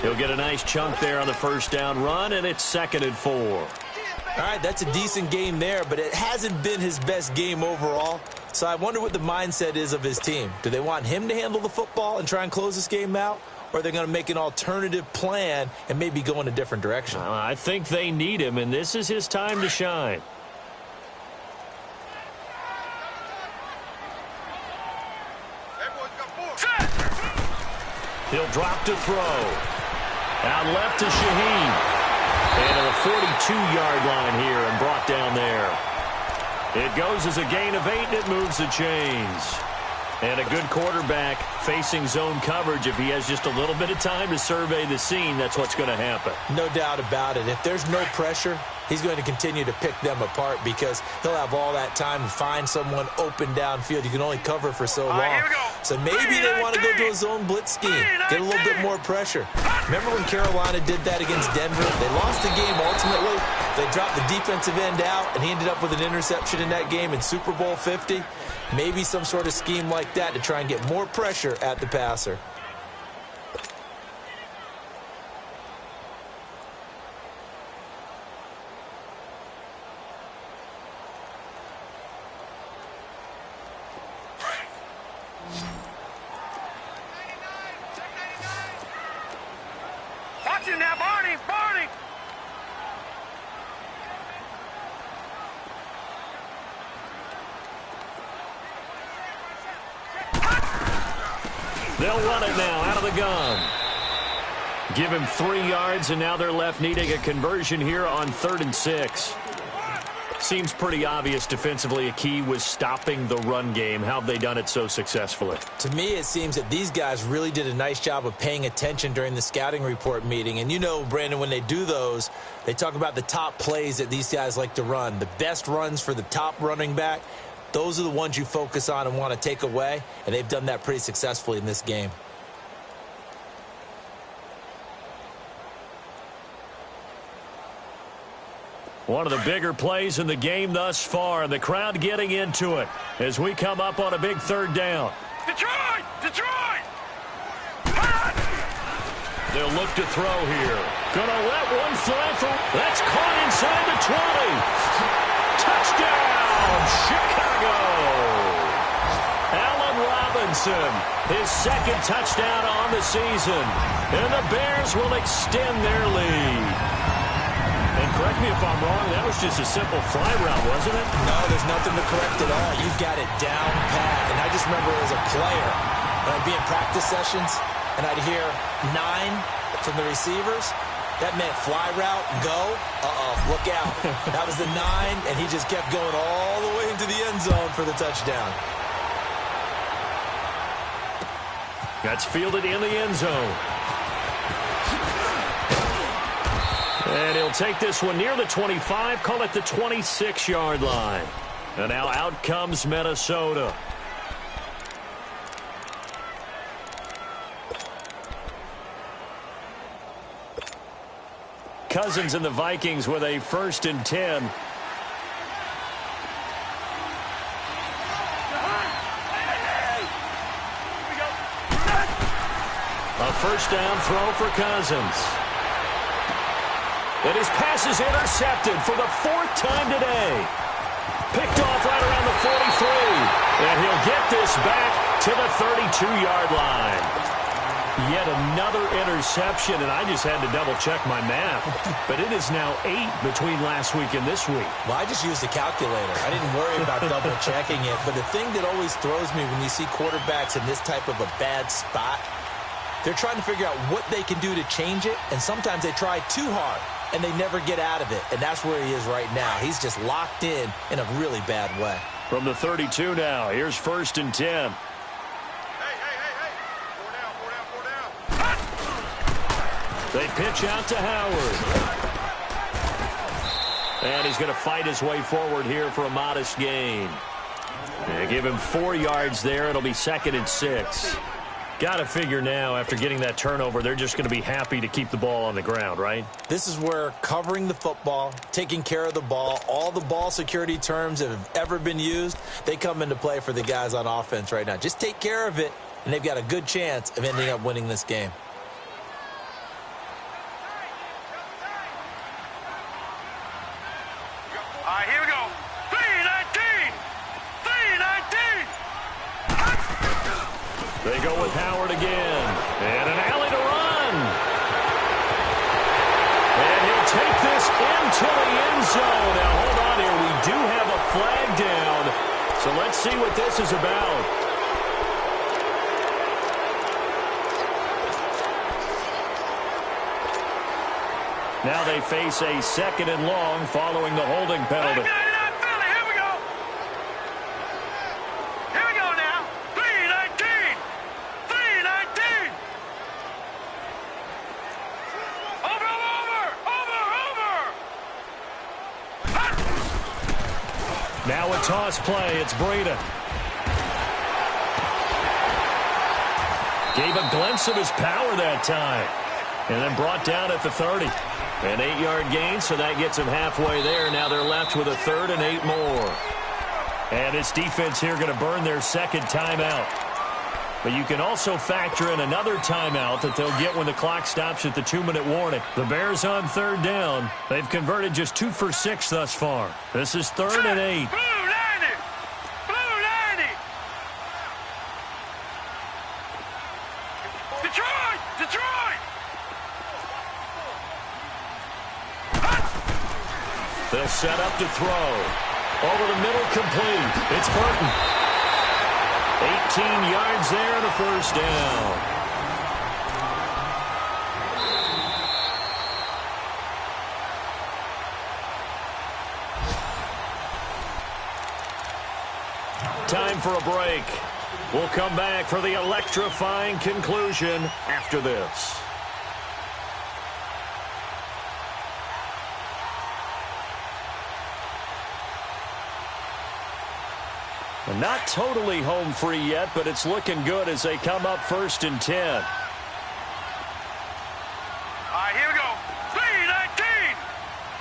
He'll get a nice chunk there on the first down run, and it's 2nd and 4. All right, that's a decent game there, but it hasn't been his best game overall. So I wonder what the mindset is of his team. Do they want him to handle the football and try and close this game out? Or are they going to make an alternative plan and maybe go in a different direction? I think they need him, and this is his time to shine. He'll drop to throw. Out left to Shaheen. And at the 42-yard line here and brought down there. It goes as a gain of 8, and it moves the chains. And a good quarterback facing zone coverage. If he has just a little bit of time to survey the scene, that's what's going to happen. No doubt about it. If there's no pressure, he's going to continue to pick them apart because he'll have all that time to find someone open downfield. You can only cover for so long. So maybe they want to go to a zone blitz scheme, get a little bit more pressure. Remember when Carolina did that against Denver? They lost the game ultimately. They dropped the defensive end out, and he ended up with an interception in that game in Super Bowl 50. Maybe some sort of scheme like that to try and get more pressure at the passer. Watch it now, Barney! Barney! They'll run it now out of the gun. Give him 3 yards, and now they're left needing a conversion here on 3rd and 6. Seems pretty obvious defensively a key was stopping the run game. How have they done it so successfully? To me, it seems that these guys really did a nice job of paying attention during the scouting report meeting. And you know, Brandon, when they do those, they talk about the top plays that these guys like to run. The best runs for the top running back, those are the ones you focus on and want to take away. And they've done that pretty successfully in this game. One of the bigger plays in the game thus far. The crowd getting into it as we come up on a big 3rd down. Detroit! Detroit! They'll look to throw here. Gonna let one fly through. That's caught inside the 20. Touchdown, Chicago! Allen Robinson, his 2nd touchdown on the season. And the Bears will extend their lead. And correct me if I'm wrong, that was just a simple fly route, wasn't it? No, there's nothing to correct at all. You've got it down pat. And I just remember as a player, when I'd be in practice sessions, and I'd hear 9 from the receivers, that meant fly route, go, look out. That was the 9, and he just kept going all the way into the end zone for the touchdown. That's fielded in the end zone. And he'll take this one near the 25, call it the 26-yard line. And now out comes Minnesota. Cousins and the Vikings with a 1st and 10. A 1st down throw for Cousins. And his pass is intercepted for the 4th time today. Picked off right around the 43. And he'll get this back to the 32-yard line. Yet another interception, and I just had to double-check my math. But it is now 8 between last week and this week. Well, I just used a calculator. I didn't worry about double-checking it. But the thing that always throws me when you see quarterbacks in this type of a bad spot, they're trying to figure out what they can do to change it, and sometimes they try too hard, and they never get out of it. And that's where he is right now. He's just locked in a really bad way. From the 32 now, here's 1st and 10. Hey. 4 down. They pitch out to Howard. And he's going to fight his way forward here for a modest gain. They give him 4 yards there. It'll be 2nd and 6. Got to figure now, after getting that turnover, they're just going to be happy to keep the ball on the ground, right? This is where covering the football, taking care of the ball, all the ball security terms that have ever been used, they come into play for the guys on offense right now. Just take care of it, and they've got a good chance of ending up winning this game. All right, here we go. 3-19! 3-19! They go with Howard again. And an alley to run. And he'll take this into the end zone. Now, hold on here. We do have a flag down. So let's see what this is about. Now they face a 2nd and long following the holding penalty. Here we go. Here we go now. 3-19. 3-19. Over. Now a toss play. It's Breida. Gave a glimpse of his power that time. And then brought down at the 30. An 8-yard gain, so that gets him halfway there. Now they're left with a 3rd and 8 more. And this defense here going to burn their 2nd timeout. But you can also factor in another timeout that they'll get when the clock stops at the 2-minute warning. The Bears on 3rd down. They've converted just 2 for 6 thus far. This is 3rd and 8. Blue 90. Blue 90. Detroit. Detroit. They'll set up to throw. Over the middle, complete. It's Burton. 18 yards there and a 1st down. Time for a break. We'll come back for the electrifying conclusion after this. Not totally home free yet, but it's looking good as they come up 1st and 10. All right, here we go. 3-19.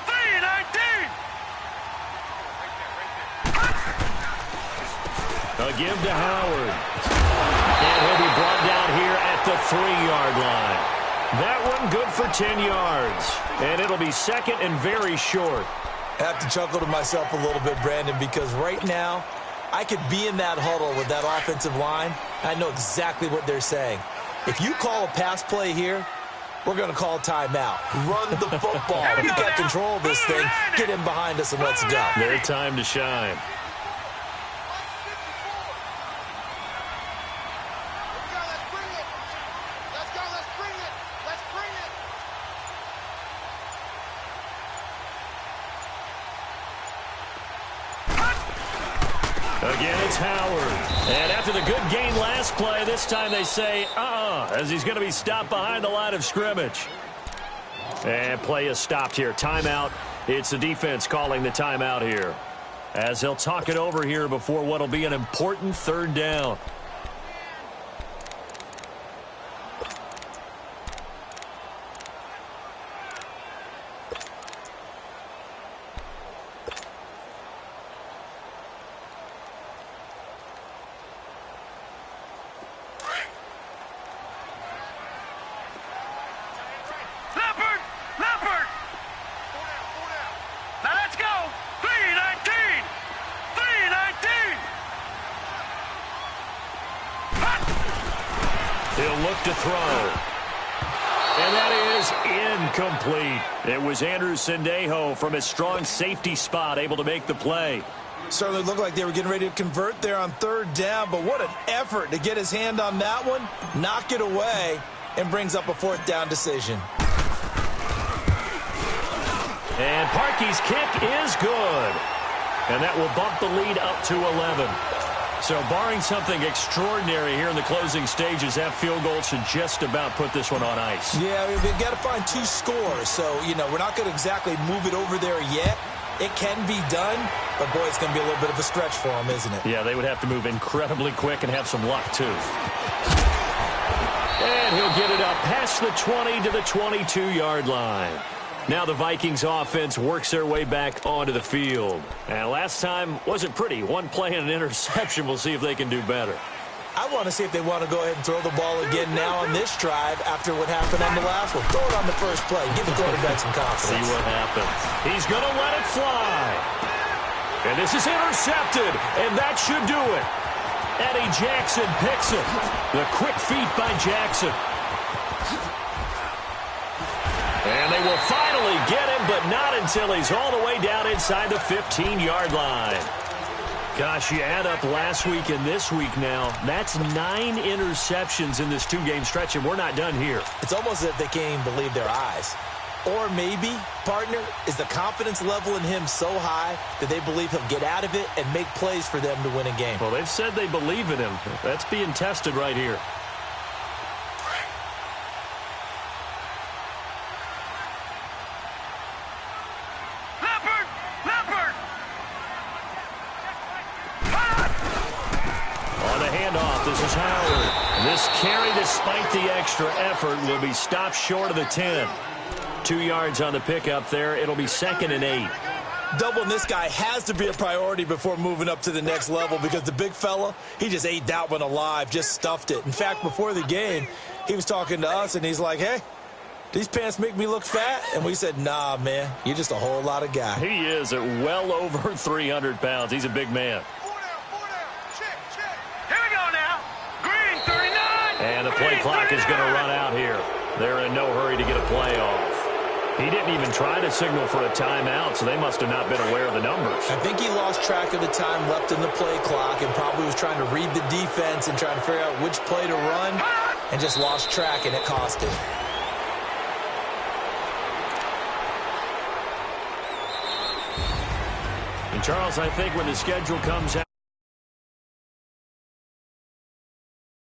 3-19. A give to Howard. And he'll be brought down here at the 3-yard line. That one good for 10 yards. And it'll be 2nd and very short. I have to chuckle to myself a little bit, Brandon, because right now, I could be in that huddle with that offensive line. I know exactly what they're saying. If you call a pass play here, we're going to call a timeout. Run the football. We got control of this thing. Get in behind us and let's go. Their time to shine. Again, it's Howard. And after the good gain last play, this time they say, as he's going to be stopped behind the line of scrimmage. And play is stopped here. Timeout. It's the defense calling the timeout here, as they'll talk it over here before what will be an important 3rd down. To throw. And that is incomplete. It was Andrew Sendejo from his strong safety spot able to make the play. Certainly looked like they were getting ready to convert there on 3rd down, but what an effort to get his hand on that one, knock it away, and brings up a 4th down decision. And Parkey's kick is good. And that will bump the lead up to 11. So barring something extraordinary here in the closing stages, that field goal should just about put this one on ice. Yeah, we've got to find 2 scores. So, we're not going to exactly move it over there yet. It can be done, but, boy, it's going to be a little bit of a stretch for them, isn't it? Yeah, they would have to move incredibly quick and have some luck, too. And he'll get it up past the 20 to the 22-yard line. Now the Vikings offense works their way back onto the field. And last time wasn't pretty. One play and an interception. We'll see if they can do better. I want to see if they want to go ahead and throw the ball again now on this drive after what happened on the last one. Throw it on the first play. Give the quarterback some confidence. See what happens. He's going to let it fly. And this is intercepted, and that should do it. Eddie Jackson picks it. The quick feet by Jackson. And they will finally get him, but not until he's all the way down inside the 15-yard line. Gosh, you add up last week and this week now, that's 9 interceptions in this two-game stretch, and we're not done here. It's almost as if they can't even believe their eyes. Or maybe, partner, is the confidence level in him so high that they believe he'll get out of it and make plays for them to win a game. Well, they've said they believe in him. That's being tested right here. This is Howard. This carry, despite the extra effort, will be stopped short of the 10. 2 yards on the pickup there. It'll be 2nd and 8. Doubling this guy has to be a priority before moving up to the next level because the big fella, he just ate that one alive, just stuffed it. In fact, before the game, he was talking to us, and he's like, hey, these pants make me look fat? And we said, nah, man, you're just a whole lot of guy. He is at well over 300 pounds. He's a big man. And the play clock is going to run out here. They're in no hurry to get a play off. He didn't even try to signal for a timeout, so they must have not been aware of the numbers. I think he lost track of the time left in the play clock and probably was trying to read the defense and trying to figure out which play to run and just lost track, and it cost him. And Charles, I think when the schedule comes out,